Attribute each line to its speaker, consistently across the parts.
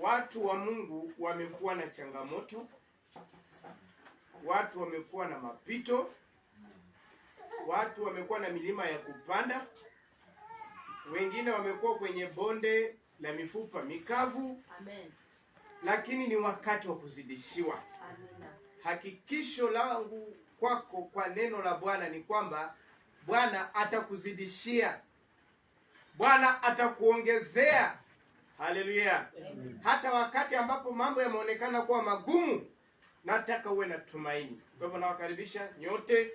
Speaker 1: Watu wa Mungu wamekuwa na changamoto, watu wamekuwa na mapito, watu wamekuwa na milima ya kupanda, wengine wamekuwa kwenye bonde la mifupa mikavu.
Speaker 2: Amen.
Speaker 1: Lakini ni wakati wa kuzidishiwa.
Speaker 2: Amen.
Speaker 1: Hakikisho langu kwako kwa neno la Bwana ni kwamba Bwana atakuzidishia, Bwana atakuongezea. Haleluya. Hata wakati ambapo mambo yameonekana kuwa magumu, nataka uwe na tumaini. Kwa hivyo nawakaribisha nyote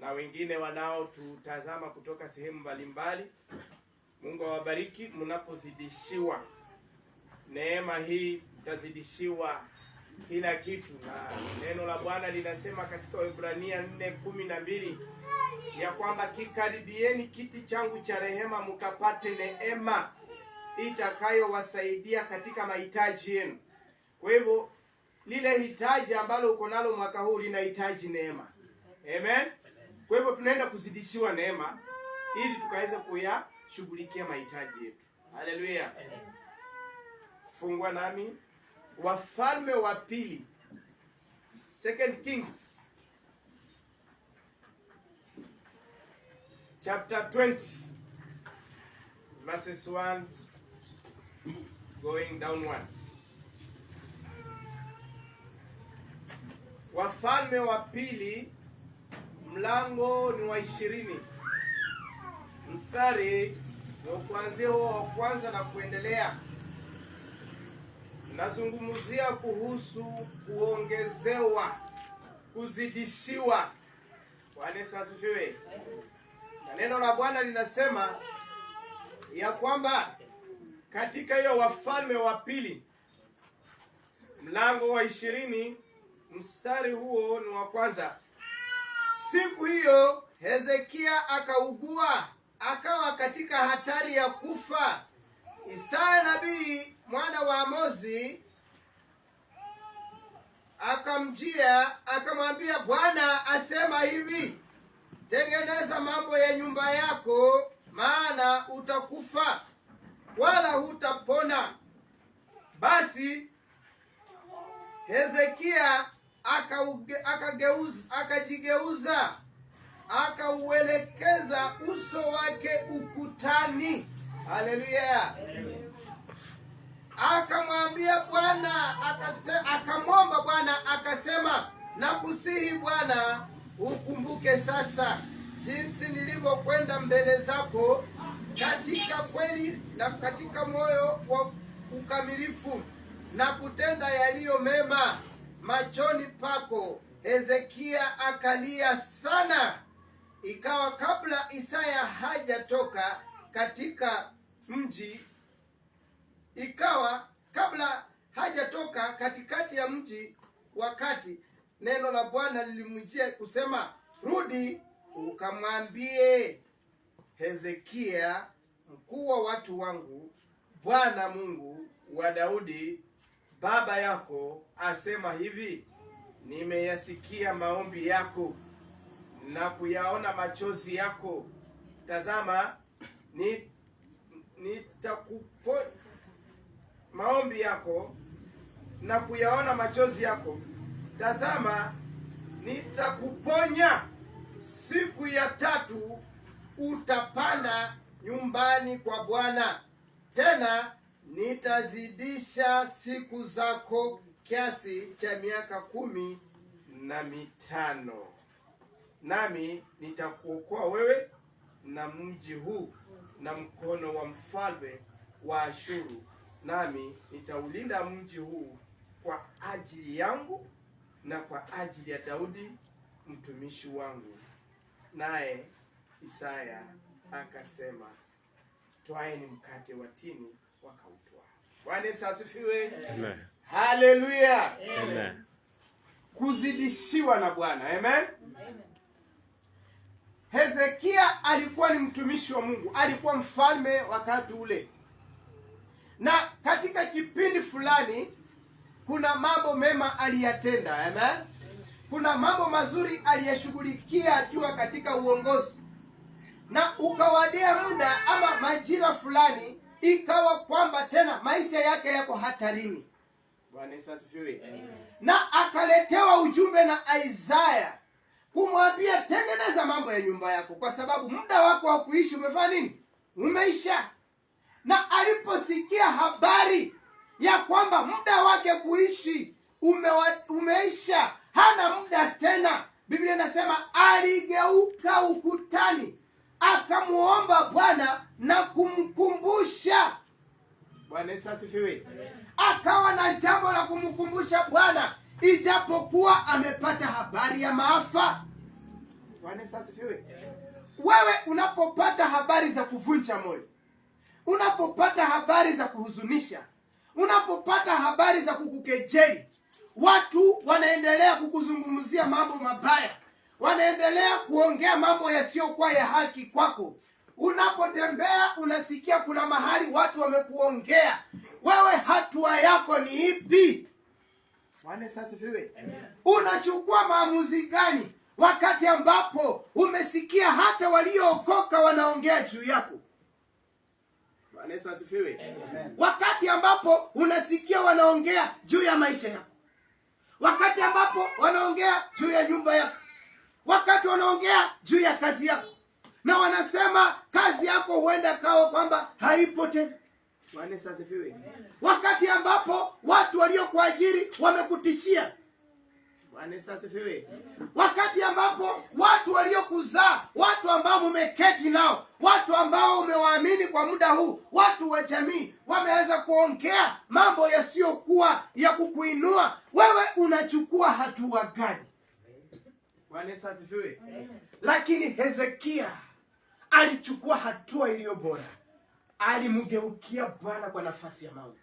Speaker 1: na wengine wanaotutazama kutoka sehemu mbalimbali. Mungu awabariki mnapozidishiwa. Neema hii utazidishiwa kila kitu, na neno la Bwana linasema katika Waebrania 4:12 ya kwamba kikaribieni kiti changu cha rehema mkapate neema itakayowasaidia katika mahitaji yenu. Kwa hivyo lile hitaji ambalo uko nalo mwaka huu linahitaji neema. Amen. Kwa hivyo tunaenda kuzidishiwa neema ili tukaweze kuyashughulikia mahitaji yetu. Haleluya. Fungua nami Wafalme wa Pili, 2 Kings chapter 20 verses 1 going downwards. Wafalme wa Pili mlango ni wa 20. Mstari wa kuanzia wa kwanza na kuendelea. Nazungumzia kuhusu kuongezewa, kuzidishiwa. Bwana Yesu asifiwe. Na neno la Bwana linasema ya kwamba katika hiyo Wafalme wa Pili mlango wa 20 mstari huo ni wa kwanza. Siku hiyo Hezekia akaugua, akawa katika hatari ya kufa. Isaya nabii mwana wa Amozi akamjia akamwambia, Bwana asema hivi, tengeneza mambo ya nyumba yako, maana utakufa wala hutapona. Basi Hezekia akajigeuza akauelekeza uso wake ukutani. Haleluya. Akamwambia Bwana, akamwomba Bwana akasema, nakusihi Bwana, ukumbuke sasa jinsi nilivyokwenda mbele zako katika kweli na katika moyo wa ukamilifu na kutenda yaliyo mema machoni pako. Hezekia akalia sana. Ikawa kabla Isaya hajatoka katika mji, katikati ya mji, wakati neno la Bwana lilimjia kusema, rudi ukamwambie Hezekia mkuu wa watu wangu, Bwana Mungu wa Daudi baba yako asema hivi, nimeyasikia maombi yako na kuyaona machozi yako. Tazama, maombi yako na kuyaona machozi yako. Tazama, nitakuponya. Siku ya 3 utapanda nyumbani kwa Bwana. Tena nitazidisha siku zako kiasi cha miaka 15. Nami nitakuokoa wewe na mji huu na mkono wa mfalme wa Ashuru. Nami nitaulinda mji huu kwa ajili yangu na kwa ajili ya Daudi mtumishi wangu. Naye Isaya akasema, twaeni mkate wa tini, wakautwaa. Bwana Yesu asifiwe.
Speaker 3: Amen.
Speaker 1: Haleluya.
Speaker 3: Amen.
Speaker 1: Kuzidishiwa na Bwana. Amen. Hezekia alikuwa ni mtumishi wa Mungu, alikuwa mfalme wakati ule. Na katika kipindi fulani kuna mambo mema aliyatenda. Amen. Kuna mambo mazuri aliyashughulikia akiwa katika uongozi. Na ukawadia muda ama majira fulani ikawa kwamba tena maisha yake yako hatarini. Bwana Yesu asifiwe. Na akaletewa ujumbe na Isaya kumwambia, tengeneza mambo ya nyumba yako, kwa sababu muda wako wa kuishi umefanya nini? Umeisha. Na aliposikia habari ya kwamba muda wake kuishi umeisha, hana muda tena, Biblia inasema aligeuka ukutani, akamuomba Bwana na kumkumbusha. Bwana Yesu asifiwe. Akawa na jambo la kumkumbusha Bwana, ijapokuwa amepata habari ya maafa. Bwana Yesu asifiwe. Wewe unapopata habari za kuvunja moyo, unapopata habari za kuhuzunisha, unapopata habari za kukukejeli, watu wanaendelea kukuzungumzia mambo mabaya, wanaendelea kuongea mambo yasiyokuwa ya haki kwako, unapotembea unasikia kuna mahali watu wamekuongea, wewe hatua yako ni ipi? Bwana asifiwe. Unachukua maamuzi gani wakati ambapo umesikia hata waliookoka wanaongea juu yako? Bwana asifiwe. Wakati ambapo unasikia wanaongea juu ya maisha yako, wakati ambapo wanaongea juu ya nyumba yako, wakati wanaongea juu ya kazi yako, na wanasema kazi yako huenda kao kwamba haipo tena. Bwana asifiwe. Wakati ambapo watu waliokuajiri wamekutishia. Bwana asifiwe. Wakati ambapo watu waliokuzaa, watu ambao umeketi nao, watu ambao umewaamini kwa muda huu, watu wa jamii wameanza kuongea mambo yasiyokuwa ya kukuinua, wewe unachukua hatua gani? Bwana asifiwe. Lakini Hezekia alichukua hatua iliyo bora. Alimgeukia Bwana kwa nafasi ya maombi.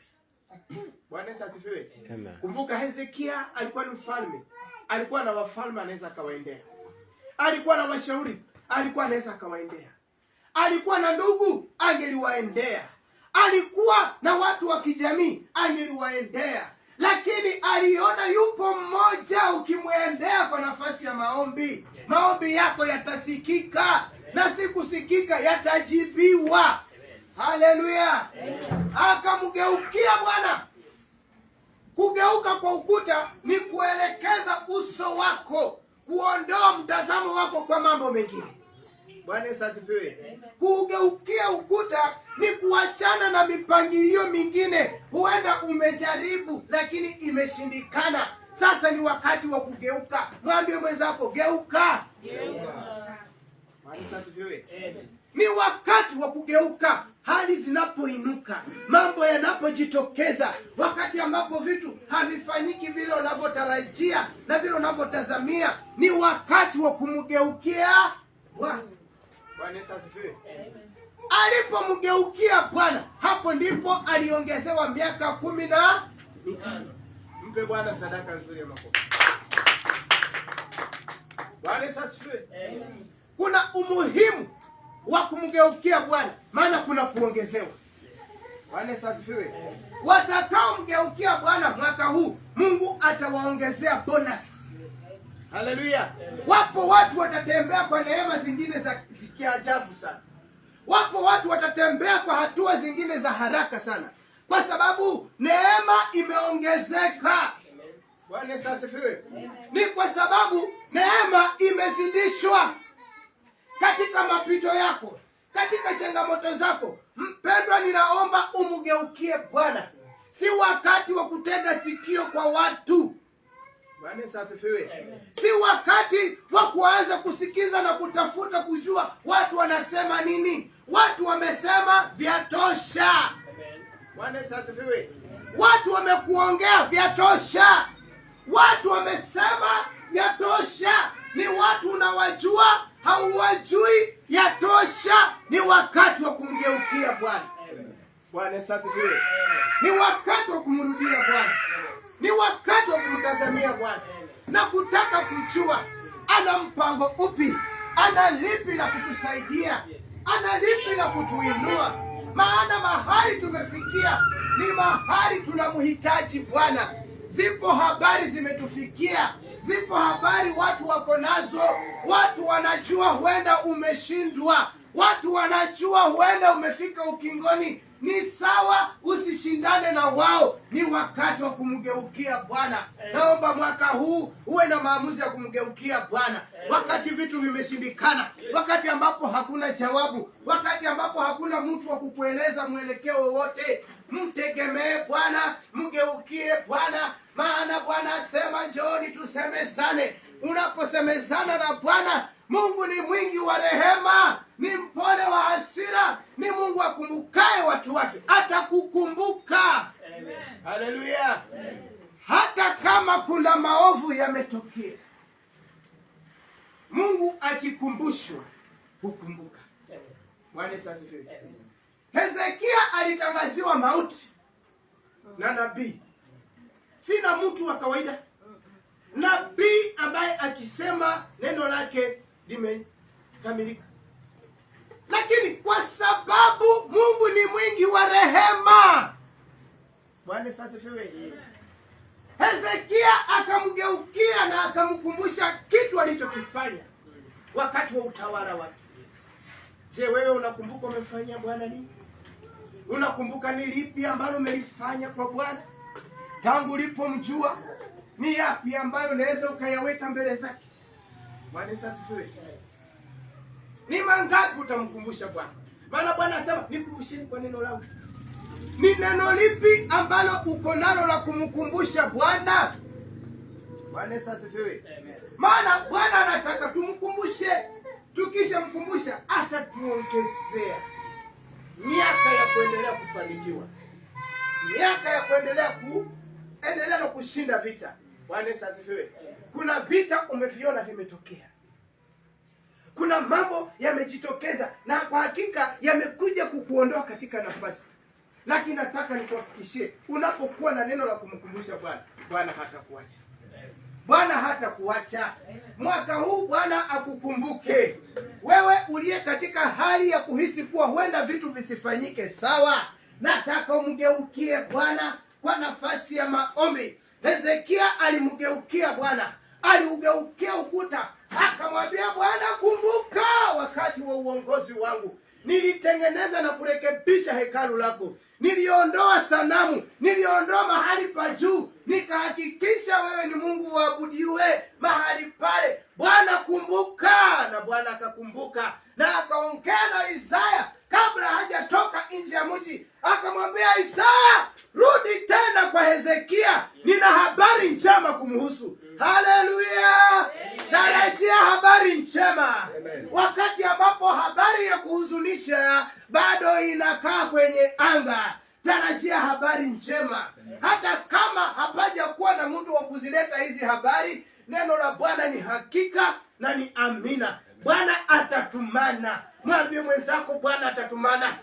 Speaker 1: Bwana asifiwe. Kumbuka Hezekia alikuwa ni mfalme. Alikuwa na wafalme anaweza akawaendea. Alikuwa na washauri, alikuwa anaweza akawaendea. Alikuwa na ndugu, angeliwaendea. Alikuwa na watu wa kijamii, angeliwaendea. Lakini aliona yupo mmoja ukimwendea kwa nafasi ya maombi, maombi yako yatasikika, na si kusikika, yatajibiwa. Haleluya. Akamgeukia Bwana. Kugeuka kwa ukuta ni kuelekeza uso wako, kuondoa mtazamo wako kwa mambo mengine. Bwana asifiwe. Kugeukia ukuta ni kuachana na mipangilio mingine. Huenda umejaribu lakini imeshindikana. Sasa ni wakati wa kugeuka. Mwambie mwenzako, geuka. Bwana asifiwe. Ni wakati wa kugeuka. Hali zinapoinuka, mambo yanapojitokeza, wakati ambapo vitu havifanyiki vile unavyotarajia na vile unavyotazamia, ni wakati wa kumgeukia Bwana. Bwana asifiwe. Alipomgeukia Bwana, hapo ndipo aliongezewa miaka 15. Mpe Bwana sadaka nzuri ya makofi. Bwana asifiwe. Kuna umuhimu wa kumgeukia Bwana, maana kuna kuongezewa. Bwana asifiwe. Watakao mgeukia Bwana mwaka huu, Mungu atawaongezea bonus. Haleluya. Wapo watu watatembea kwa neema zingine za kiajabu sana. Wapo watu watatembea kwa hatua zingine za haraka sana, kwa sababu neema imeongezeka. Bwana asifiwe. Ni kwa sababu neema imezidishwa. Katika mapito yako, katika changamoto zako, mpendwa, ninaomba umgeukie Bwana. Si wakati wa kutega sikio kwa watu. Bwana asifiwe. Si wakati wa kuanza kusikiza na kutafuta kujua watu wanasema nini. Watu wamesema vyatosha. Bwana asifiwe. Watu wamekuongea vyatosha. Watu wamesema vyatosha. Ni watu unawajua, hauwajui, yatosha. Ni wakati wa kumgeukia Bwana. Bwana asifiwe. Ni wakati wa kumrudia Bwana. Ni wakati wa kumtazamia Bwana na kutaka kujua ana mpango upi, ana lipi la kutusaidia, ana lipi la kutuinua. Maana mahali tumefikia ni mahali tunamhitaji Bwana. Zipo habari zimetufikia, zipo habari watu wako nazo. Watu wanajua huenda umeshindwa, watu wanajua huenda umefika ukingoni, ni sawa, usishindane na wao. Ni wakati wa kumgeukia Bwana. Naomba mwaka huu uwe na maamuzi ya kumgeukia Bwana. Wakati vitu vimeshindikana, wakati ambapo hakuna jawabu, wakati ambapo hakuna mtu wa kukueleza mwelekeo wote, mtegemee Bwana, mgeukie Bwana. Maana Bwana asema njooni tusemezane. Unaposemezana na Bwana, Mungu ni mwingi wa rehema, ni mpole wa hasira, ni Mungu akumbukaye watu wake. Atakukumbuka. Haleluya. Hata kama kuna maovu yametokea, Mungu akikumbushwa hukumbuka. Bwana asifiwe. Hezekia alitangaziwa mauti na nabii. Sina mtu wa kawaida. Nabii ambaye akisema neno lake limekamilika. Lakini kwa sababu Mungu ni mwingi wa rehema, Bwana asifiwe, Hezekia akamgeukia na akamkumbusha kitu alichokifanya wakati wa utawala wake. Je, wewe unakumbuka umefanyia Bwana nini? Unakumbuka ni lipi ambalo umelifanya kwa Bwana? Tangu ulipomjua, ni yapi ambayo unaweza ukayaweka mbele zake? Bwana asifiwe. Ni mangapi utamkumbusha Bwana? Maana Bwana anasema nikumbusheni kwa neno langu. Ni neno lipi ambalo uko nalo la kumkumbusha Bwana? Bwana asifiwe. Maana Bwana anataka tumkumbushe. Tukishamkumbusha atatuongezea miaka ya kuendelea kufanikiwa, miaka ya kuendelea na kushinda vita. Bwana asifiwe. Kuna vita umeviona vimetokea, kuna mambo yamejitokeza na kwa hakika yamekuja kukuondoa katika nafasi. Lakini nataka nikuhakikishie, unapokuwa na neno la kumkumbusha Bwana, Bwana hatakuacha. Bwana hatakuacha. Mwaka huu Bwana akukumbuke. Wewe uliye katika hali ya kuhisi kuwa huenda vitu visifanyike sawa, nataka umgeukie Bwana kwa nafasi ya maombi. Hezekia alimgeukia Bwana, aliugeukia ukuta, akamwambia Bwana, kumbuka wakati wa uongozi wangu nilitengeneza na kurekebisha hekalu lako, niliondoa sanamu, niliondoa mahali pa juu, nikahakikisha wewe ni Mungu uabudiwe mahali pale. Bwana kumbuka. Na Bwana akakumbuka na akaongea na Isaya kabla hajatoka nje ya mji, akamwambia Isaya, rudi tena kwa Hezekia, nina habari njema kumhusu. Haleluya. Tarajia habari njema. Wakati ambapo habari ya kuhuzunisha bado inakaa kwenye anga, tarajia habari njema. Hata kama hapaja kuwa na mtu wa kuzileta hizi habari, neno la Bwana ni hakika na ni amina. Bwana atatumana. Mwambie mwenzako Bwana atatumana.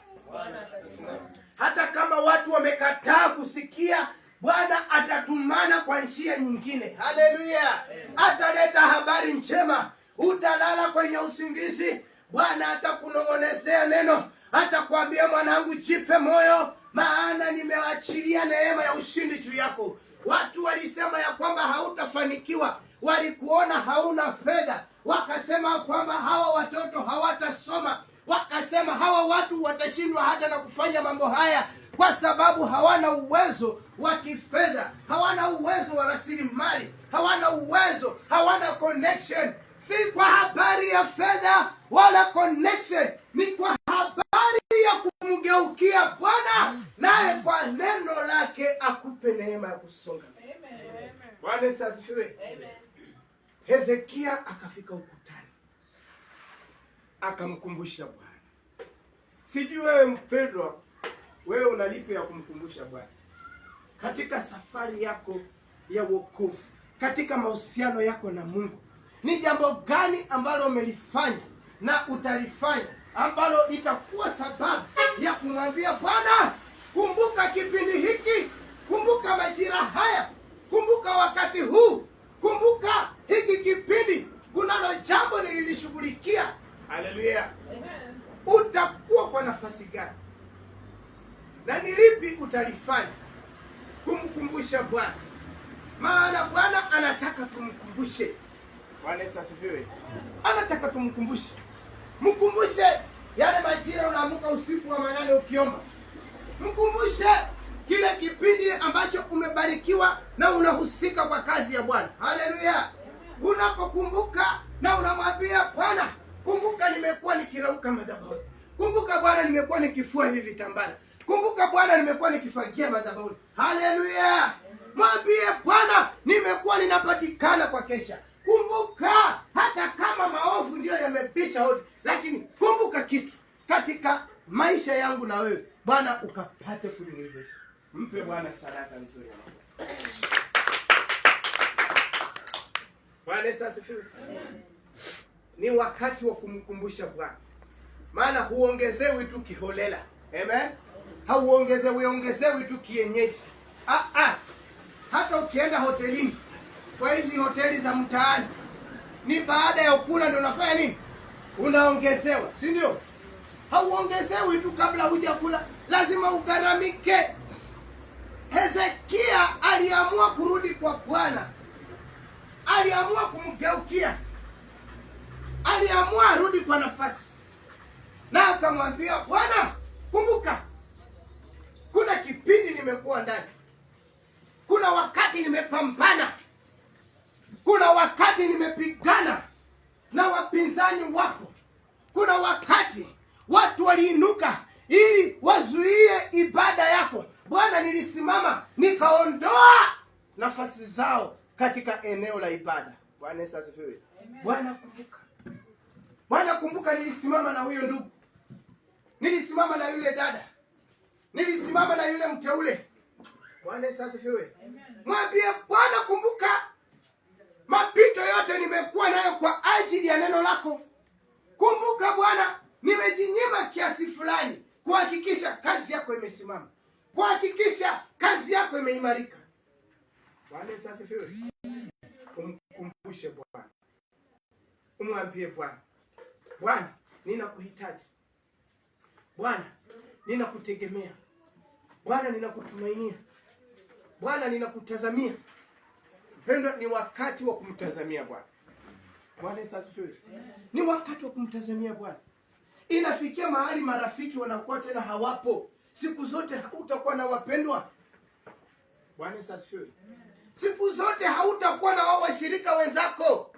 Speaker 1: Hata kama watu wamekataa kusikia, Bwana atatumana kwa njia nyingine. Haleluya. Ataleta habari njema. Utalala kwenye usingizi, Bwana atakunong'onezea neno. Atakwambia, mwanangu, jipe moyo, maana nimeachilia neema ya ushindi juu yako. Watu walisema ya kwamba hautafanikiwa, walikuona hauna fedha, wakasema kwamba hawa watoto hawatasoma, wakasema hawa watu watashindwa hata na kufanya mambo haya kwa sababu hawana uwezo wa kifedha, hawana uwezo wa rasilimali, hawana uwezo, hawana connection. Si kwa habari ya fedha wala connection, ni kwa habari ya kumgeukia Bwana, naye kwa neno lake akupe neema ya kusonga. Bwana asifiwe. Hezekia akafika ukutani, akamkumbusha Bwana. Sijui wewe mpendwa, wewe unalipi ya kumkumbusha Bwana katika safari yako ya wokovu, katika mahusiano yako na Mungu? Ni jambo gani ambalo umelifanya na utalifanya ambalo litakuwa sababu ya kumwambia Bwana, kumbuka kipindi hiki, kumbuka majira haya, kumbuka wakati huu, kumbuka hiki kipindi, kunalo jambo nililishughulikia. Haleluya. Utakuwa kwa nafasi gani na ni lipi utalifanya kumkumbusha Bwana? Maana Bwana anataka tumkumbushe. Bwana asifiwe. Anataka tumkumbushe. Mkumbushe yale majira unaamka usiku wa manane ukiomba. Mkumbushe kile kipindi ambacho umebarikiwa na unahusika kwa kazi ya Bwana. Haleluya. Unapokumbuka na unamwambia Bwana, kumbuka nimekuwa nikirauka madhabahuni. Kumbuka Bwana, nimekuwa nikifua hivi vitambara. Kumbuka Bwana, nimekuwa nikifagia madhabahuni. Haleluya. Mwambie Bwana, nimekuwa ninapatikana kwa kesha. Kumbuka hata kama maovu ndio yamebisha hodi, lakini kumbuka kitu katika maisha yangu na wewe, Bwana ukapate kuniwezesha. Mpe Bwana sadaka nzuri ya Mungu. Bwana asifiwe. Ni wakati wa kumkumbusha Bwana. Maana huongezewi tu kiholela. Amen. Hauongezewi tu kienyeji. Hata ukienda hotelini, kwa hizi hoteli za mtaani, ni baada ya kula ndio unafanya nini? Unaongezewa, si ndio? Hauongezewi tu kabla hujakula, lazima ugaramike. Hezekia aliamua kurudi kwa Bwana. Aliamua kumgeukia. Aliamua arudi kwa nafasi. Na akamwambia Bwana, kumbuka kuna kipindi nimekuwa ndani. Kuna wakati nimepambana. Kuna wakati nimepigana na wapinzani wako. Kuna wakati watu waliinuka ili wazuie ibada yako. Bwana, nilisimama nikaondoa nafasi zao katika eneo la ibada. Bwana asifiwe. Bwana kumbuka. Bwana kumbuka, nilisimama na huyo ndugu. Nilisimama na yule dada. Nilisimama na yule mteule. Bwana asifiwe. Mwambie Bwana, kumbuka mapito yote nimekuwa nayo kwa ajili ya neno lako. Kumbuka Bwana, nimejinyima kiasi fulani kuhakikisha kazi yako imesimama. Kuhakikisha kazi yako imeimarika. Bwana asifiwe. Umkumbushe Bwana. Umwambie Bwana, Bwana, ninakuhitaji. Bwana, ninakutegemea. Bwana, ninakutumainia. Bwana, ninakutazamia. Mpendwa, ni wakati wa kumtazamia Bwana. Bwana asifiwe. Ni wakati wa kumtazamia Bwana. Inafikia mahali marafiki wanakuwa tena hawapo. Siku zote hautakuwa na wapendwa. Bwana asifiwe. Siku zote hautakuwa na wao washirika wenzako.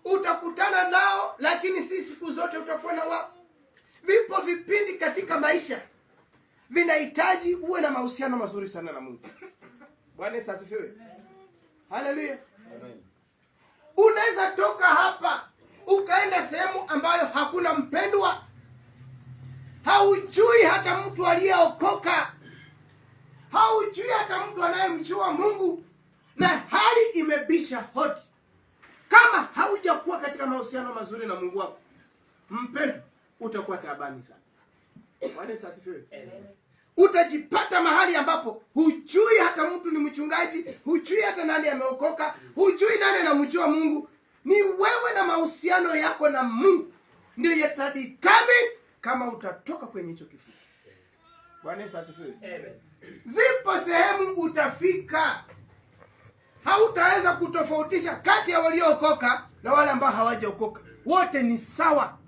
Speaker 1: Utakutana nao, lakini si siku zote utakuwa na wao. Vipo vipindi katika maisha vinahitaji uwe na mahusiano mazuri sana na Mungu. Bwana asifiwe. Haleluya. Amen. Unaweza toka hapa ukaenda sehemu ambayo hakuna mpendwa. Haujui hata mtu aliyeokoka. Haujui hata mtu anayemjua Mungu, na hali imebisha hodi. Kama haujakuwa katika mahusiano mazuri na Mungu wako, mpendwa, utakuwa taabani sana. Bwana asifiwe. Utajipata mahali ambapo hujui hata mtu ni mchungaji, hujui hata nani ameokoka, hujui nani anamjua Mungu. Ni wewe na mahusiano yako na Mungu ndio yatadetermine kama utatoka kwenye hicho kifungo. Bwana asifiwe. Amen. Zipo sehemu utafika hautaweza kutofautisha kati ya waliookoka na wale ambao hawajaokoka. Wote ni sawa.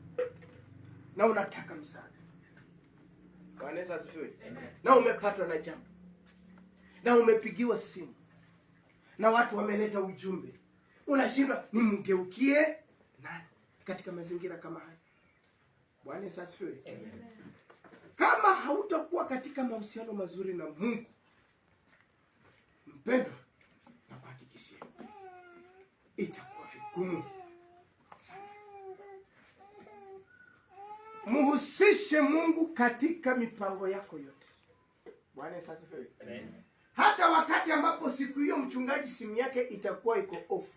Speaker 1: Na unataka msaada. Bwana asifiwe. Na umepatwa na jambo. Na umepigiwa simu. Na watu wameleta ujumbe. Unashindwa nimgeukie nani katika mazingira kama haya. Bwana asifiwe. Kama hautakuwa katika mahusiano mazuri na Mungu, mpendwa, na kuhakikishia itakuwa vigumu sana. Muhusishe Mungu katika mipango yako yote. Bwana asifiwe. Hata wakati ambapo siku hiyo mchungaji simu yake itakuwa iko off,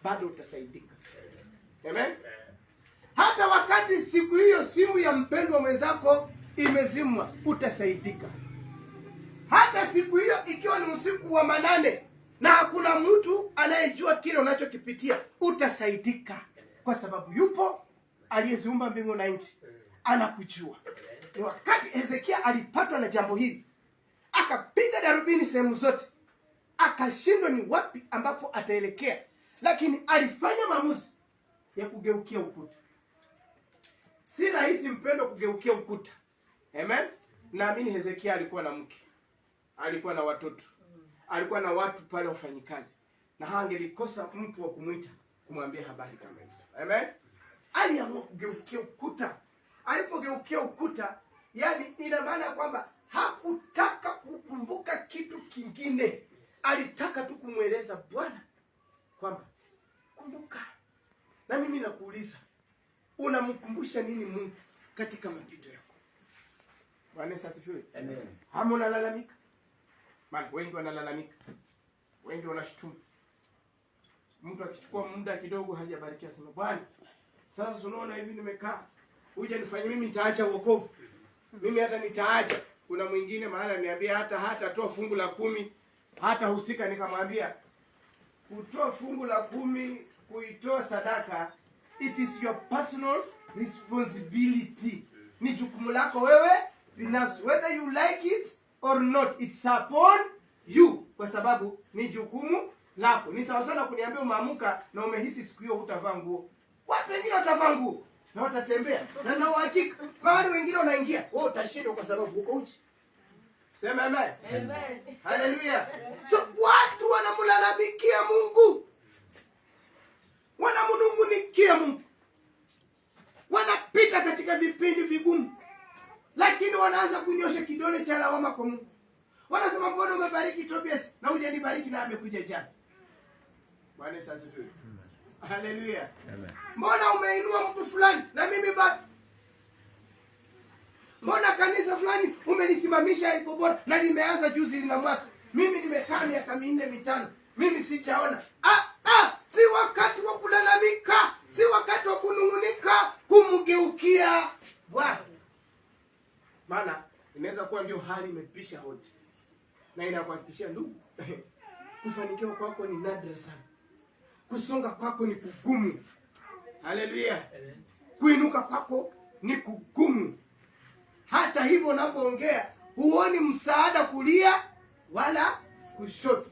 Speaker 1: bado utasaidika. Amen. Hata wakati siku hiyo simu ya mpendwa mwenzako imezimwa, utasaidika. Hata siku hiyo ikiwa ni usiku wa manane na hakuna mtu anayejua kile unachokipitia, utasaidika, kwa sababu yupo aliyeziumba mbingu na nchi, anakujua. Ni wakati Hezekia alipatwa na jambo hili, akapiga darubini sehemu zote, akashindwa ni wapi ambapo ataelekea, lakini alifanya maamuzi ya kugeukia ukuta. Si rahisi mpendo kugeukia ukuta. Amen. naamini Hezekia alikuwa na mke, alikuwa na watoto, alikuwa na watu pale wafanyikazi, na hangelikosa mtu wa kumwita kumwambia habari kama hizo. Amen. Aliamua kugeukia ukuta. Alipogeukia ukuta, yani ina maana kwamba hakutaka kukumbuka kitu kingine. Alitaka tu kumweleza Bwana kwamba kumbuka. Na mimi nakuuliza, unamkumbusha nini Mungu katika mapito yako? Bwana asifiwe. Amen. Hamu unalalamika? Maana wengi wanalalamika. Wengi wanashutumu. Mtu akichukua muda kidogo hajabarikiwa, sema Bwana, sasa unaona hivi nimekaa, uje nifanye mimi nitaacha wokovu. Mimi hata nitaacha. Kuna mwingine mahali ananiambia hata toa fungu la 10, hata husika, nikamwambia kutoa fungu la 10, kuitoa sadaka, it is your personal responsibility. Ni jukumu lako wewe binafsi, whether you like it or not, it's upon you, kwa sababu ni jukumu lako. Ni sawa sana kuniambia umeamka na umehisi siku hiyo hutavaa nguo. Watu wengine watavaa nguo na watatembea, na uhakika mahali wengine wanaingia, wewe utashindwa kwa sababu uko uchi. Sema amen. Amen. Hallelujah. So watu wanamlalamikia Mungu, wanamnungunikia Mungu, wanapita katika vipindi vigumu, lakini wanaanza kunyosha kidole cha lawama kwa Mungu. Wanasema mbona umebariki Tobias na hujanibariki na amekuja jana? Bwana asifiwe. Hallelujah. Amen. Mbona umeinua mtu fulani na mimi bado? Mbona kanisa fulani umelisimamisha liko bora na limeanza juzi lina mwaka? Mimi nimekaa miaka 4-5. Mimi sijaona. Si wakati wa kulalamika, si wakati wa kunungunika, kumgeukia Bwana. Maana inaweza kuwa ndio hali imepisha hodi. Na inakuhakikishia ndugu, kufanikiwa kwako ni nadra sana. Kusonga kwako ni kugumu. Haleluya. Kuinuka kwako ni kugumu. Hata hivyo unavyoongea, huoni msaada kulia wala kushoto.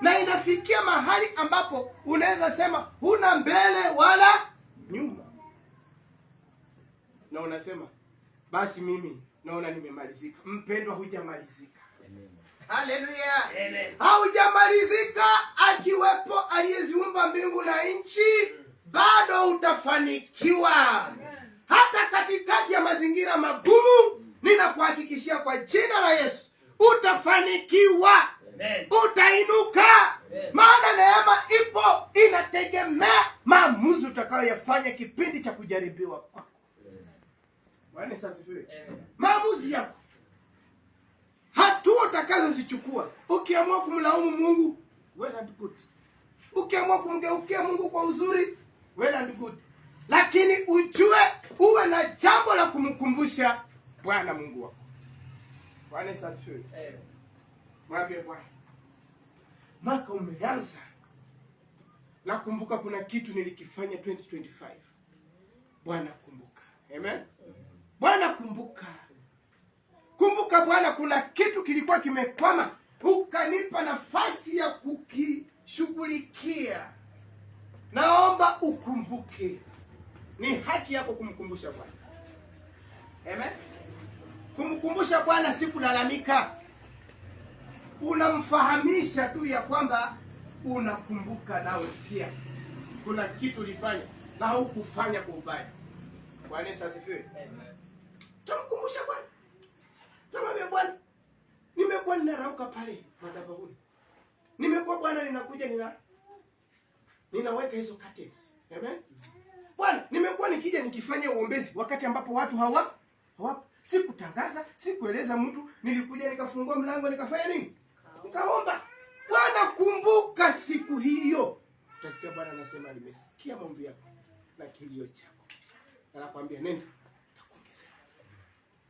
Speaker 1: Na inafikia mahali ambapo unaweza sema huna mbele wala nyuma. Na unasema basi mimi naona nimemalizika. Mpendwa, hujamalizika. Haleluya. Amen. Haujamalizika. Akiwepo aliyeziumba mbingu na nchi, bado utafanikiwa. Hata katikati ya mazingira magumu, ninakuhakikishia kwa jina la Yesu, utafanikiwa. Amen. Utainuka. Amen. Maana neema ipo, inategemea maamuzi utakayoyafanya kipindi cha kujaribiwa kwako. Yes. Bwana asifiwe. Maamuzi yako, hatua utakazozichukua. Ukiamua kumlaumu Mungu, well and good. Ukiamua kumgeukia Mungu kwa uzuri, well and good. Lakini ujue uwe na jambo la kumkumbusha Bwana Mungu wako. Bwana asifiwe. Amen. Mwambie Bwana, mwaka umeanza. Nakumbuka kuna kitu nilikifanya 2025. Bwana kumbuka. Amen. Bwana kumbuka. Kumbuka Bwana, kuna kitu kilikuwa kimekwama, ukanipa nafasi ya kukishughulikia. Naomba ukumbuke. Ni haki yako kumkumbusha Bwana. Amen. Kumkumbusha Bwana si kulalamika. Unamfahamisha tu ya kwamba unakumbuka nawe pia kuna kitu ulifanya na hukufanya kwa ubaya. Bwana asifiwe. Amen. Tumkumbusha Bwana. Tumwambie Bwana, nimekuwa ninarauka pale madhabahuni. Nimekuwa Bwana ninakuja ninaweka hizo curtains. Amen. Bwana, nimekuwa nikija nikifanya uombezi wakati ambapo watu hawapo. Sikutangaza, sikueleza mtu, nilikuja nikafungua mlango nikafanya nini? Nikaomba. Bwana kumbuka siku hiyo. Utasikia Bwana anasema nimesikia maombi yako na kilio chako. Anakuambia nenda, nitakuongezea.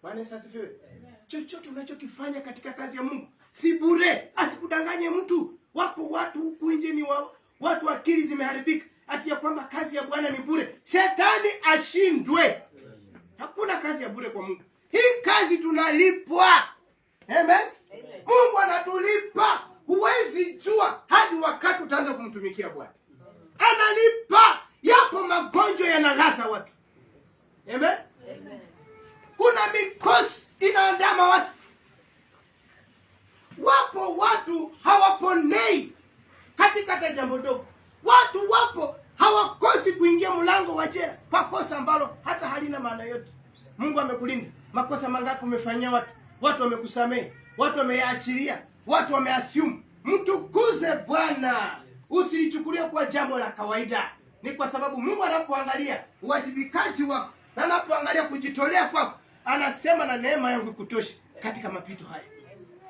Speaker 1: Bwana asifiwe. Chochote unachokifanya katika kazi ya Mungu si bure. Asikudanganye mtu. Wapo watu huku nje ni watu akili zimeharibika ati ya kwamba kazi ya Bwana ni bure. Shetani ashindwe. Hakuna kazi ya bure kwa Mungu. Hii kazi tunalipwa. Amen. Mungu anatulipa. Huwezi jua hadi wakati utaanza kumtumikia Bwana. Analipa. Yapo magonjwa yanalaza watu. Amen. Kuna mikosi inaandama watu.
Speaker 2: watu hawaponei katika hata jambo dogo. Watu wapo hawakosi kuingia mlango wa jela kwa kosa ambalo hata halina maana yote. Mungu amekulinda. Makosa mangapi umefanyia watu? Watu wamekusamehe, watu wameyaachilia, watu wameassume. Mtukuze Bwana. Usilichukulie kwa jambo la kawaida. Ni kwa sababu Mungu anapoangalia uwajibikaji wako, na anapoangalia kujitolea kwako, anasema na neema yangu ikutoshe katika mapito haya.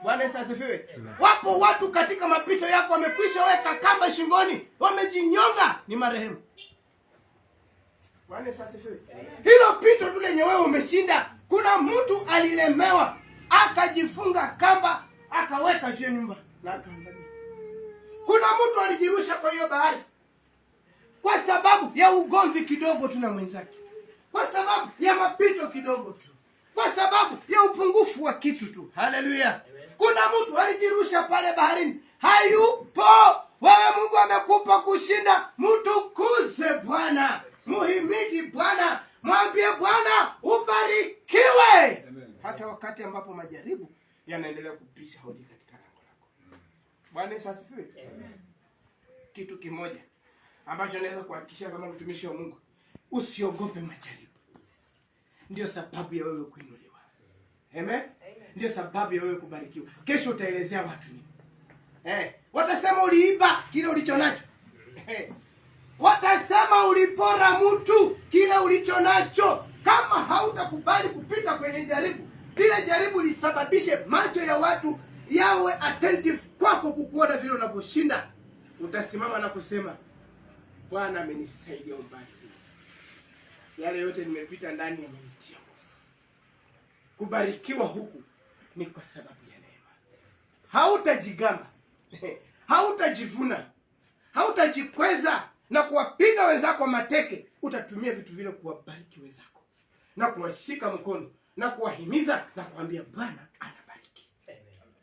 Speaker 2: Bwana Yesu asifiwe. Wapo watu katika mapito yako wamekwisha weka kamba shingoni, wamejinyonga, ni marehemu. Bwana Yesu asifiwe. Hilo pito tu lenye wewe umeshinda. Kuna mtu alilemewa, akajifunga kamba, akaweka juu ya nyumba na akaangalia. Kuna mtu alijirusha kwa hiyo bahari kwa sababu ya ugomvi kidogo tu na mwenzake, kwa sababu ya mapito kidogo tu, kwa sababu ya upungufu wa kitu tu. Haleluya. Kuna mtu alijirusha pale baharini, hayupo. Wewe Mungu amekupa kushinda. Mtukuze Bwana, muhimidi Bwana, mwambie Bwana ubarikiwe. Amen. Hata wakati ambapo majaribu yanaendelea kupisha hodi katika lango lako. Bwana Yesu asifiwe. Amen. Kitu kimoja ambacho naweza kuhakikisha kama mtumishi wa Mungu, usiogope majaribu. Ndio sababu ya wewe kuinuliwa. Amen. Ndio sababu ya wewe kubarikiwa. Kesho utaelezea watu nini? Watasema uliiba kile ulicho nacho. Watasema ulipora mtu kile ulicho nacho. Kama hautakubali kupita kwenye jaribu, ile jaribu lisababishe macho ya watu yawe attentive kwako, kukuona vile unavyoshinda, utasimama na kusema Bwana amenisaidia umbali. Yale yote nimepita ndani yamenitia nguvu. Kubarikiwa huku ni kwa sababu ya neema. Hautajigamba, hautajivuna, hautajikweza na kuwapiga wenzako mateke. Utatumia vitu vile kuwabariki wenzako na kuwashika mkono na kuwahimiza na kuambia Bwana anabariki.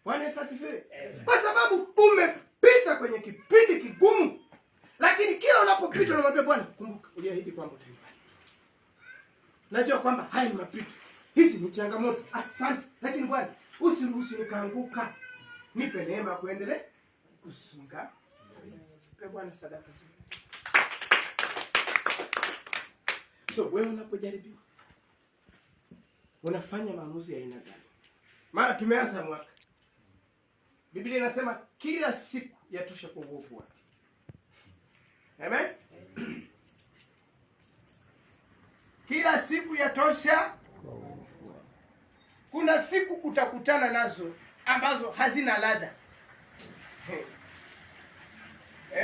Speaker 2: Bwana Yesu asifiwe. Kwa sababu umepita kwenye kipindi kigumu, lakini kila unapopita unamwambia Bwana, kumbuka uliahidi kwamba utanibariki. Najua kwamba haya ni mapito, hizi ni changamoto, asante, lakini Bwana usiruhusu nikaanguka. Nipe neema kuendelea kusonga. Nipe Bwana sadaka. So wewe unapojaribiwa, unafanya maamuzi ya aina gani? Maana tumeanza mwaka. Biblia inasema kila siku yatosha kwa uovu wake. Amen. Kila siku yatosha. Kuna siku utakutana nazo ambazo hazina ladha.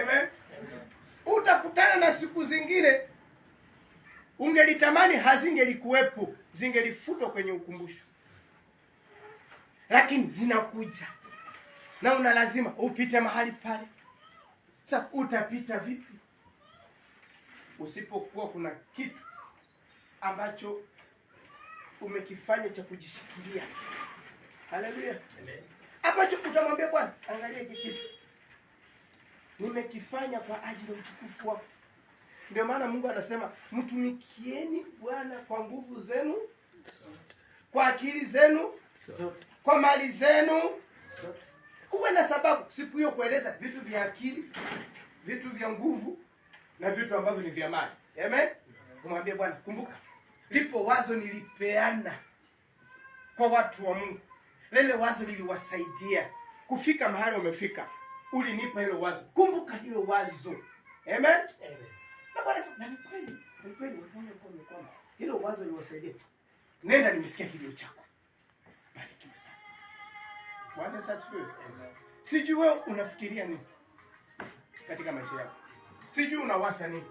Speaker 2: Amen. Utakutana na siku zingine ungelitamani hazingelikuwepo, zingelifutwa kwenye ukumbusho. Lakini zinakuja na una lazima upite mahali pale. Sasa utapita vipi usipokuwa kuna kitu ambacho umekifanya cha kujishikilia? Haleluya. Ambacho utamwambia Bwana, angalia hiki kitu nimekifanya kwa ajili ya utukufu wako. Ndio maana Mungu anasema mtumikieni Bwana kwa nguvu zenu, kwa akili zenu zote, kwa mali zenu zote. Uwe na sababu siku hiyo kueleza vitu vya akili, vitu vya nguvu na vitu ambavyo ni vya mali. Amen. Kumwambia Bwana, kumbuka lipo wazo nilipeana kwa watu wa Mungu. Lile wazo liliwasaidia kufika mahali wamefika. Ulinipa hilo wazo. Kumbuka hilo wazo. Amen. Amen. Na Bwana sasa ni kweli. Ni kweli wanaona kwamba hilo wazo liliwasaidia. Nenda, nimesikia kilio chako. Barikiwa sana. Bwana sasa asifiwe. Sijui wewe unafikiria nini katika maisha yako. Sijui unawasa nini.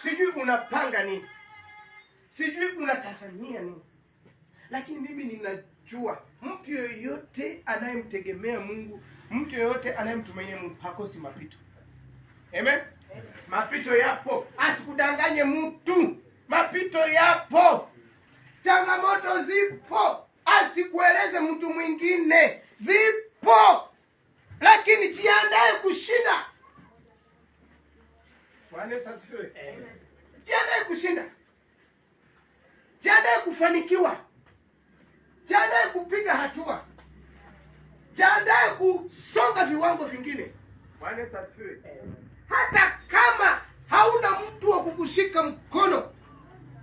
Speaker 2: Sijui unapanga nini. Sijui unatazamia nini. Lakini mimi ninajua mtu yoyote anayemtegemea Mungu, mtu yoyote anayemtumainia Mungu hakosi mapito. Amen. Mapito yapo. Asikudanganye mtu. Mapito yapo. Changamoto zipo. Asikueleze mtu mwingine. Zipo. Lakini jiandae kushinda. Bwana asifiwe. Jiandae kushinda. Jiandae kufanikiwa. Jiandae kupiga hatua. Jiandae kusonga viwango vingine. Bwana Yesu asifiwe. Hata kama hauna mtu wa kukushika mkono,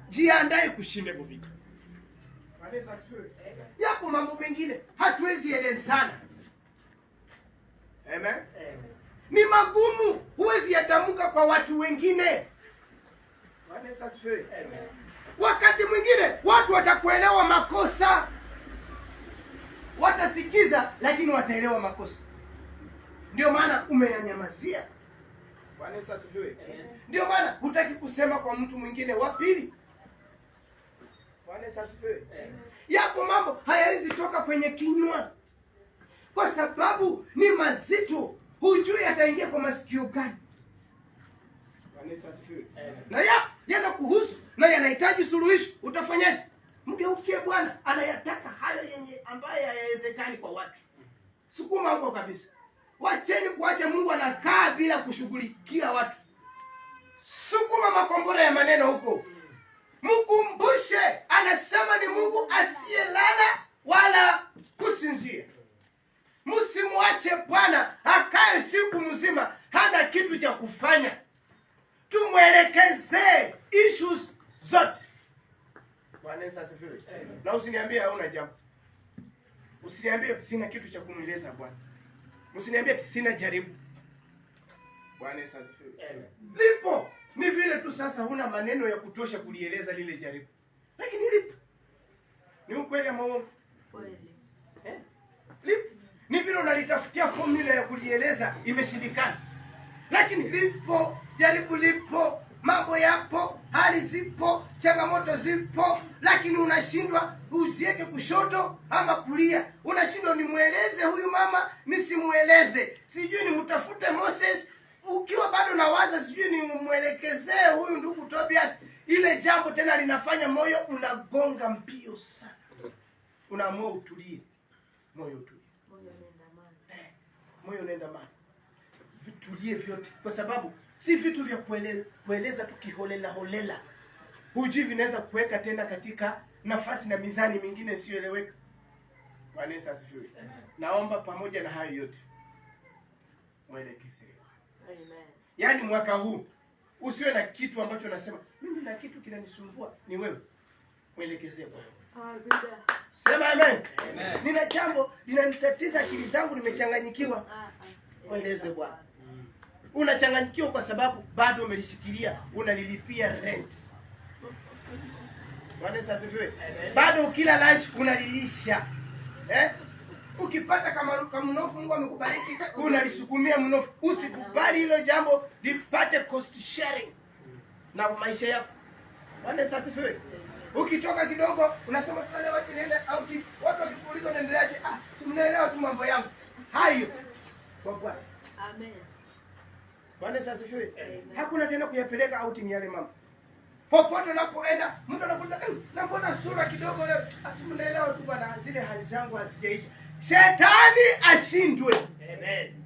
Speaker 2: jiandae kushinda hivyo vitu. Bwana Yesu asifiwe. Yapo mambo mengine hatuwezi elezana. Amen. Ni magumu, huwezi yatamka kwa watu wengine. Bwana Yesu asifiwe. Wakati mwingine watu watakuelewa makosa. Watasikiza lakini wataelewa makosa. Ndio maana umeyanyamazia. Bwana Yesu asifiwe. Ndio maana hutaki kusema kwa mtu mwingine wa pili. Bwana Yesu asifiwe. Yapo mambo hayawezi toka kwenye kinywa, kwa sababu ni mazito, hujui ataingia kwa masikio gani. Bwana Yesu asifiwe. Na yanakuhusu na yanahitaji suluhisho. Utafanyaje? Mgeukie Bwana, anayataka hayo yenye ambayo hayawezekani kwa watu. Sukuma huko kabisa. Wacheni kuacha Mungu anakaa bila kushughulikia watu. Sukuma makombora ya maneno huko. Mkumbushe, anasema ni Mungu asiyelala wala kusinzia. Msimuache Bwana akae siku mzima hana kitu cha kufanya. Tumwelekeze issues zote. Bwana Yesu asifiwe. Na usiniambie hauna jambo. Usiniambie sina kitu cha kumweleza Bwana. Usiniambie sina jaribu. Bwana Yesu asifiwe. Lipo. Ni vile tu sasa huna maneno ya kutosha kulieleza lile jaribu. Lakini lipo. Ni ukweli ama uongo? Kweli. Lipo. Ni vile unalitafutia formula ya kulieleza imeshindikana. Lakini lipo, jaribu lipo, mambo yapo, hali zipo, changamoto zipo, lakini unashindwa uziweke kushoto ama kulia. Unashindwa nimweleze huyu mama, nisimueleze. Sijui nimtafute Moses, ukiwa bado nawaza sijui nimwelekezee huyu ndugu Tobias. Ile jambo tena linafanya moyo unagonga mbio sana. Unaamua utulie. Moyo utulie. Moyo unaenda mali. Vitulie vyote, kwa sababu si vitu vya kueleza tukiholela holela. Hujui vinaweza kuweka tena katika nafasi na mizani mingine isiyoeleweka. Bwana Yesu asifiwe. Naomba pamoja na hayo yote mwelekeze. Amen. Yaani mwaka huu usiwe na kitu ambacho nasema mimi na kitu kinanisumbua, ni wewe. Mwelekeze Bwana. Sema amen. Amen. Nina jambo linanitatiza akili zangu, nimechanganyikiwa. Mweleze Bwana. Unachanganyikiwa kwa sababu bado umelishikilia, unalilipia rent. Bwana Yesu asifiwe. Bado ukila lunch unalilisha. Ukipata kama mnofu Mungu amekubariki, unalisukumia mnofu. Usikubali hilo jambo lipate cost sharing na maisha yako. Bwana Yesu asifiwe. Ukitoka kidogo unasema sasa leo acha niende out. Watu wakikuuliza unaendeleaje? Mnaelewa tu mambo yangu. Hayo. Kwa Bwana. Amen. Bwana Yesu asifiwe. Hakuna tena kuyapeleka outing yale mama. Popote unapoenda mtu anakuuliza, "Na mbona sura kidogo leo?" Asimuelewa tu bwana, zile hali zangu hazijaisha. Shetani ashindwe. Amen.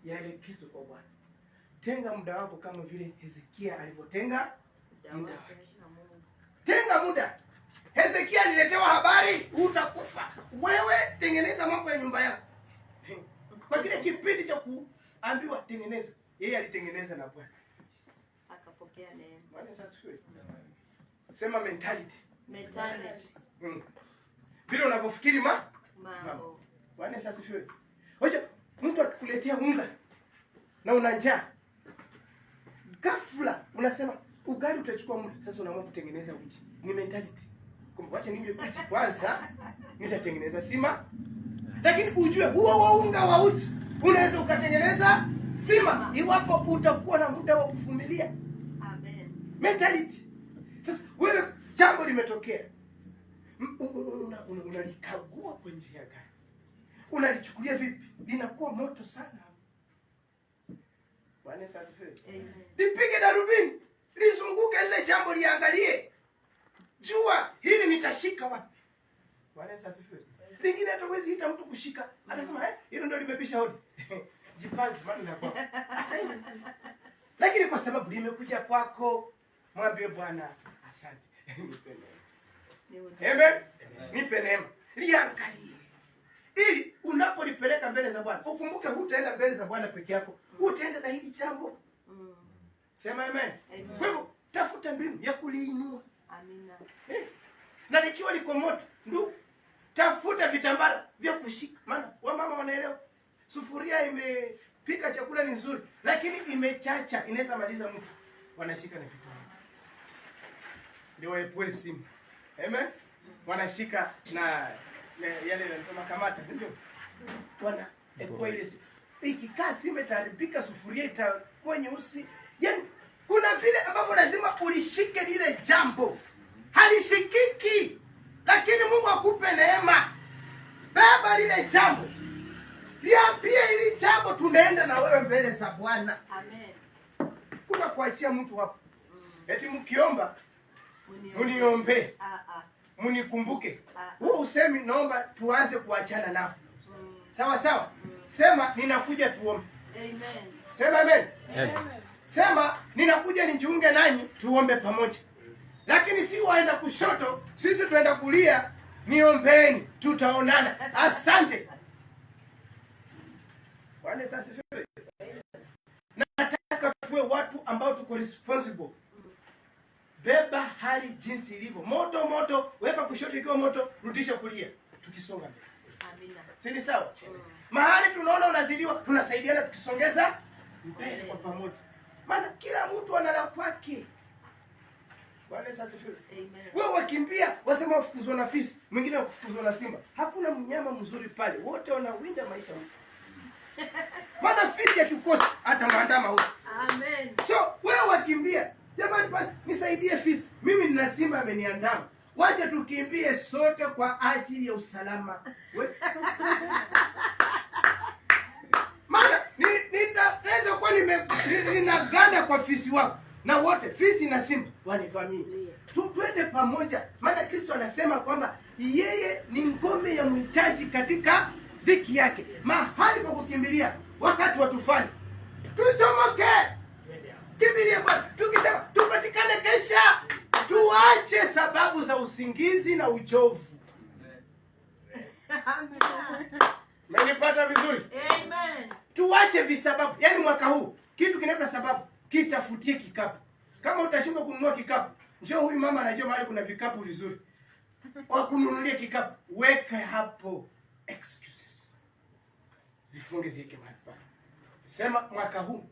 Speaker 2: Yaelekezwe kwa Bwana. Tenga muda wako kama vile Hezekia alivyotenga muda wake. Tenga muda. Hezekia aliletewa habari utakufa. Wewe tengeneza mambo ya nyumba yako. Kwa kile kipindi cha kuambiwa tengeneza, yeye alitengeneza na Bwana akapokea neema. Bwana sasa asifiwe. Sema mentality. Vile unavyofikiri mambo. Bwana sasa asifiwe. Hoja mtu akikuletea unga na una njaa, ghafla unasema ugali utachukua muda. Sasa unaamua kutengeneza uji. Ni mentality. Kumbe acha ninywe uji kwanza, nitatengeneza sima. Lakini ujue huo unga wa uji unaweza ukatengeneza sima iwapo utakuwa na muda wa kuvumilia. Amen. Mentality. Sasa wewe jambo limetokea, unalikagua kwa njia gani? Unalichukulia vipi? Linakuwa moto sana. Bwana Yesu asifiwe. Amen. Lipige darubini, lizunguke lile jambo, liangalie. Jua hili nitashika wapi? Bwana Yesu asifiwe. Lingine hata huwezi hita mtu kushika. Atasema hilo ndio limebisha hodi. Jipange maana na kwako. Lakini kwa sababu limekuja kwako, mwambie Bwana asante. Nipe neema. Amen. Nipe neema. Liangalie. Ili mbele za Bwana. Ukumbuke hutaenda mbele za Bwana peke yako. Utaenda na hili jambo. Sema amen. Kwa hivyo tafuta mbinu ya kuliinua.
Speaker 3: Amina.
Speaker 2: Na likiwa liko moto, ndio tafuta vitambara vya kushika. Maana wamama wanaelewa. Sufuria imepika chakula ni nzuri, lakini imechacha, inaweza maliza mtu. Wanashika na vitambara. Ndio waepue simu. Amen. Wanashika na yale yanasema kamata, si ndio? Wana epue ile simu. Ikikaa simu itaharibika, sufuria itakuwa nyeusi. Yaani kuna vile ambavyo lazima ulishike lile jambo. Halishikiki. Lakini Mungu akupe neema. Beba lile jambo. Liambie hili jambo, tunaenda na wewe mbele za Bwana.
Speaker 3: Amen.
Speaker 2: Kuna kuachia mtu hapo. Eti mkiomba muniombe. Munikumbuke. Wewe usemi naomba tuanze kuachana nao. Sawa sawa? Sema ninakuja tuombe.
Speaker 3: Amen.
Speaker 2: Sema amen.
Speaker 4: Amen.
Speaker 2: Sema ninakuja nijiunge nanyi tuombe pamoja. Lakini si waenda kushoto, sisi tuenda kulia, niombeni, tutaonana. Asante. Bwana sasa fiwe. Nataka tuwe watu ambao tuko responsible. Beba hali jinsi ilivyo. Moto moto, weka kushoto ikiwa moto, rudisha kulia. Tukisonga mbele.
Speaker 3: Amina.
Speaker 2: Si ni sawa? Mahali tunaona unazidiwa, tunasaidiana tukisongeza mbele kwa pamoja. Maana kila mtu ana la kwake. Bwana sasa fiwe.
Speaker 3: Amen.
Speaker 2: Wewe wakimbia, wasema wafukuzwa na fisi, mwingine wakufukuzwa na simba. Hakuna mnyama mzuri pale. Wote wanawinda maisha mtu. Maana fisi akikosa hata mwandama huko.
Speaker 3: Amen.
Speaker 2: So, wewe wakimbia, jamani basi nisaidie fisi. Mimi nina simba ameniandama. Wacha tukimbie sote kwa ajili ya usalama. Maana nitaweza kuwa ninaganda kwa fisi wako. Na wote fisi na simba wanivamie. Twende pamoja. Maana Kristo anasema kwamba yeye ni ngome ya mhitaji katika dhiki yake. Mahali pa kukimbilia wakati wa tufani. Tuchomoke. Kimbilia Bwana. Tukisema tupatikane kesha. Tuache sababu za usingizi na uchovu. Menipata vizuri?
Speaker 3: Amen.
Speaker 2: Tuache visababu. Yaani mwaka huu kitu kinaitwa sababu, kitafutie kikapu. Kama utashindwa kununua kikapu, njoo huyu mama anajua mahali kuna vikapu vizuri. Wakununulie kikapu, weka hapo excuses. Zifunge ziweke mahali pale. Sema mwaka huu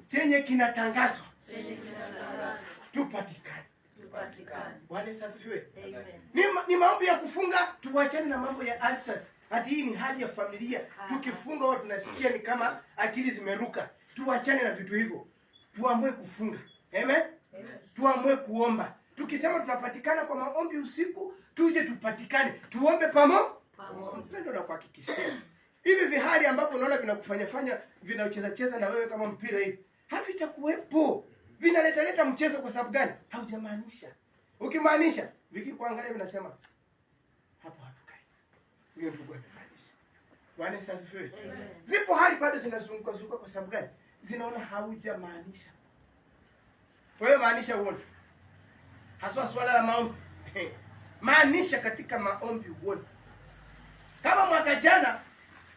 Speaker 2: chenye kinatangazwa tupatikane. Bwana asifiwe.
Speaker 3: Amen.
Speaker 2: Ni maombi ya kufunga, tuachane na mambo ya ulcers. Hati hii ni hali ya familia. Tukifunga watu tunasikia ni kama akili zimeruka. Tuachane na vitu hivyo. Tuamue kufunga. Amen? Tuamue kuomba. Tukisema tunapatikana kwa maombi usiku, tuje tupatikane. Tuombe pamoja. Mpendo na kuhakikishia. Hivi vihali ambavyo unaona vinakufanya vinacheza na wewe kama mpira hivi, havitakuwepo. Vinaleta mchezo kwa sababu gani? Haujamaanisha. Ukimaanisha, vikikuangalia vinasema hapo hatukai. Hiyo ndio kumaanisha. Bwana asifiwe. Zipo hali bado zinazunguka kwa sababu gani? Zinaona haujamaanisha. Wewe maanisha uone. Haswa swala la maombi. Maanisha katika maombi uone. Kama mwaka jana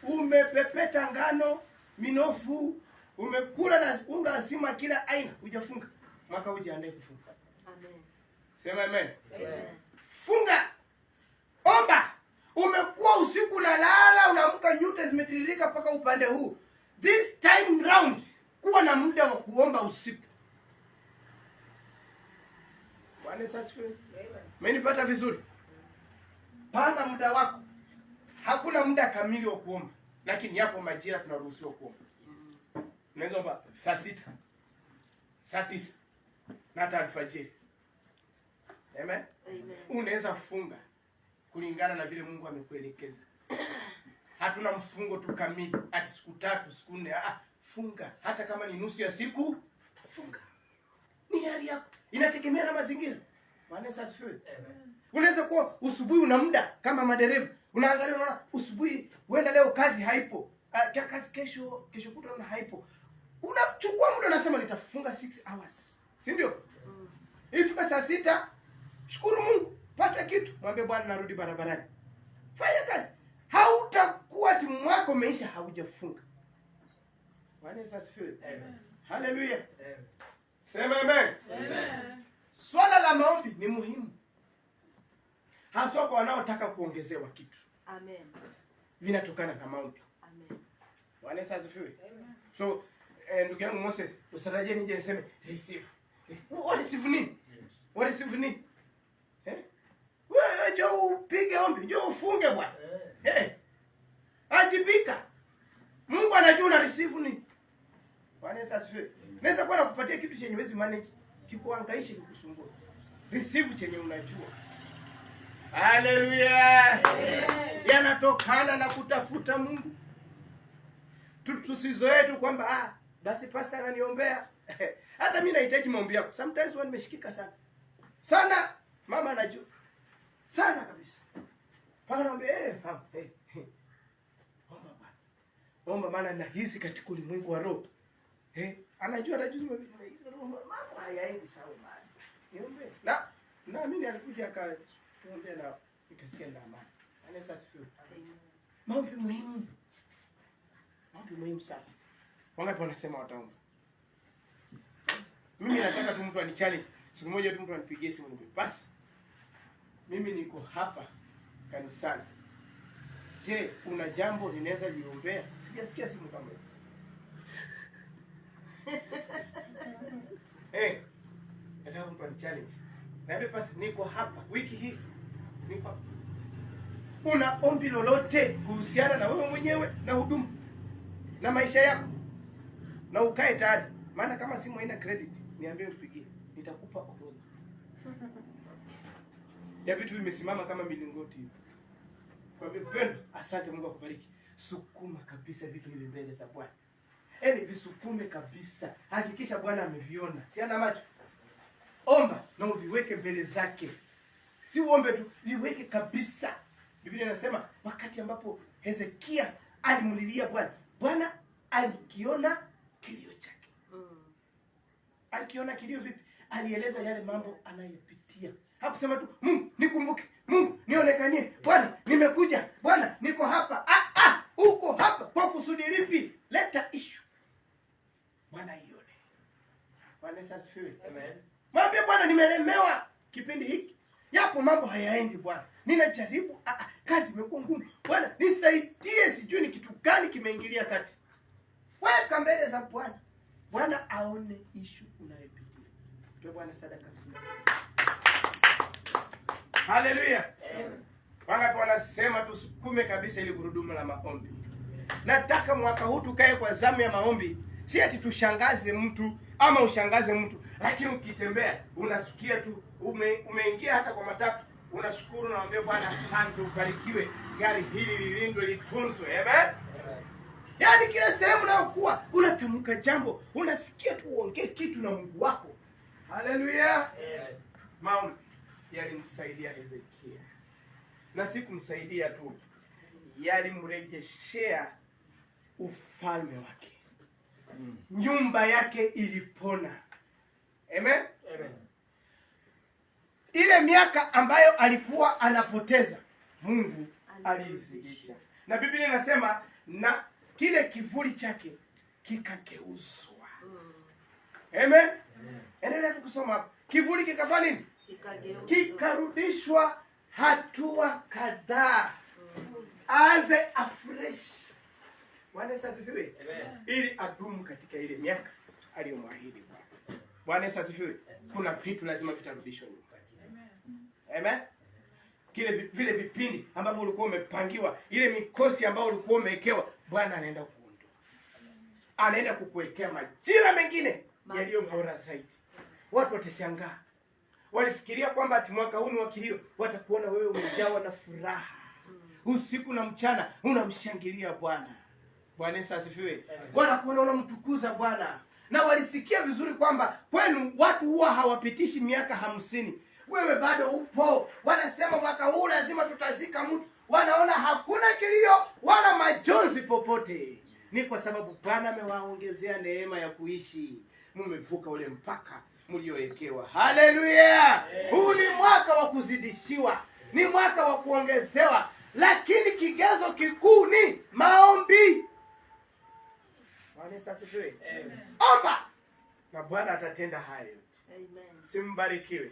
Speaker 2: umepepeta ngano, minofu, umekula na unga asima kila aina, hujafunga. Mwaka ujiandae kufunga.
Speaker 3: Amen.
Speaker 2: Sema amen.
Speaker 3: Amen.
Speaker 2: Funga. Omba. Umekuwa usiku unalala, unaamka nyuta zimetiririka mpaka upande huu. This time round, kuwa na muda wa kuomba usiku. Bwana asifiwe. Umenipata vizuri? Panga muda wako. Hakuna muda kamili wa kuomba, lakini yapo majira tunaruhusiwa kuomba. Unaweza omba saa 6, saa 9 na hata alfajiri. Amen.
Speaker 3: Amen.
Speaker 2: Unaweza funga kulingana na vile Mungu amekuelekeza. Hatuna mfungo tu kamili, ati siku 3, siku 4. Funga. Hata kama ni nusu ya siku, funga. Ni hali yako. Inategemea na mazingira. Bwana asifiwe. Amen. Unaweza kuwa usubuhi una muda kama madereva. Unaangalia unaona usubuhi huenda leo kazi haipo. Kazi kesho kutwa unaona haipo. Unachukua muda unasema nitafunga 6 hours. Si ndio? Ifika saa 6, shukuru Mungu, pata kitu, mwambie Bwana narudi barabarani. Fanya kazi. Hautakuwa mwaka mwaka umeisha haujafunga. Bwana Yesu asifiwe.
Speaker 1: Amen.
Speaker 2: Haleluya.
Speaker 1: Amen.
Speaker 2: Sema amen.
Speaker 3: Amen.
Speaker 2: Swala la maombi ni muhimu, haswa kwa wanaotaka kuongezewa kitu.
Speaker 3: Amen.
Speaker 2: Vinatokana na maombi.
Speaker 3: Amen.
Speaker 2: Bwana Yesu asifiwe. So ndugu yangu Moses, usaraje nije niseme receive. Receive nini? Receive nini? Wewe njoo upige ombi, njoo ufunge bwana. Ajibika. Mungu anajua una receive nini. Bwana Yesu asifiwe. Naweza kuwa nakupatia kitu chenye huwezi manage, kikuhangaishe, kikusumbue. Receive chenye unajua. Haleluya. Yanatokana na kutafuta Mungu. Tusizoee tu kwamba basi pastor ananiombea. Hata mimi nahitaji maombi yako. Sometimes huwa nimeshikika sana. Sana. Mama anajua. Sana kabisa. Paka naambia omba bwana. Omba maana nahisi katika ulimwengu wa roho. Anajua hizo roho mambo hayaendi sawa bwana. Niombe. Na mimi alikuja akaniambia na nikasikia na amani. Anaweza asifiwe. Maombi muhimu. Maombi muhimu sana. Wangapi wanasema wataomba? Mimi nataka tu mtu anichallenge. Siku moja tu mtu anipigie simu niambie, basi mimi niko hapa kanisani. Je, una jambo ninaweza liombea? Sijasikia simu kama hiyo. Nataka mtu anichallenge. Niambie basi niko hapa wiki hii. Niko hapa. Una ombi lolote kuhusiana na wewe mwenyewe na huduma na maisha yako? Na ukae tayari. Maana kama simu haina credit, niambie upigie. Nitakupa orodha ya vitu vimesimama kama milingoti hivi. Kwa mpendo, asante, Mungu akubariki. Sukuma kabisa vitu hivi mbele za Bwana. Visukume kabisa. Hakikisha Bwana ameviona. Si ana macho. Omba na uviweke mbele zake. Si uombe tu, viweke kabisa. Biblia inasema wakati ambapo Hezekia alimlilia Bwana, Bwana alikiona kilio chake. Alikiona kilio vipi? Alieleza yale mambo anayopitia. Hakusema tu, Mungu nikumbuke, Mungu nionekanie, Bwana nimekuja, Bwana niko hapa. Uko hapa kwa kusudi lipi? Leta issue. Bwana ione. Bwana asifiwe. Amen. Mwambie Bwana nimelemewa kipindi hiki. Yapo mambo hayaendi Bwana. Ninajaribu, kazi imekuwa ngumu. Bwana nisaidie, sijui ni kitu gani kimeingilia kati. Weka mbele za Bwana. Bwana aone issue unayopitia. Kwa Bwana sadaka. Haleluya. Wangapi wanasema tusukume kabisa ili gurudumu la maombi. Nataka mwaka huu tukae kwa zamu ya maombi. Si ati tushangaze mtu ama ushangaze mtu, lakini ukitembea unasikia tu umeingia hata kwa matatu, unashukuru na mwambie Bwana asante, ubarikiwe, gari hili lilindwe, litunzwe. Amen. Yaani kila sehemu unayokuwa unatamka jambo, unasikia tu uongee kitu na Mungu wako. Haleluya. Maombi yalimsaidia Hezekia. Na si kumsaidia tu, yalimrejeshea ufalme wake. Nyumba yake ilipona. Amen. Amen. Ile miaka ambayo alikuwa anapoteza, Mungu alizidisha. Na Biblia inasema na kile kivuli chake kikageuzwa. Amen. Endelea kusoma. Kivuli kikafanya nini? Kikarudishwa hatua kadhaa. Aanze afresh. Bwana asifiwe. Ili adumu katika ile miaka aliyomwahidi Bwana. Bwana asifiwe. Kuna vitu lazima vitarudishwa nyuma. Amen. Vile vipindi ambavyo ulikuwa umepangiwa, ile mikosi ambayo ulikuwa umewekewa, Bwana anaenda kuondoa. Anaenda kukuwekea majira mengine yaliyo bora zaidi. Watu watashangaa. Walifikiria kwamba ati mwaka huu ni wa kilio, watakuona wewe umejawa na furaha. Usiku na mchana unamshangilia Bwana. Bwana asifiwe. Wanakuona unamtukuza Bwana. Na walisikia vizuri kwamba kwenu watu huwa hawapitishi miaka 50. Wewe bado upo. Wanasema mwaka huu lazima tutazika mtu. Wanaona hakuna kilio wala majonzi popote. Ni kwa sababu Bwana amewaongezea neema ya kuishi. Mmevuka ule mpaka mliowekewa. Haleluya. Huu ni mwaka wa kuzidishiwa. Ni mwaka wa kuongezewa. Lakini kigezo kikuu ni maombi.
Speaker 1: Yesu asifiwe.
Speaker 3: Amen.
Speaker 1: Omba na Bwana atatenda hayo yote.
Speaker 3: Amen.
Speaker 1: Simbarikiwe.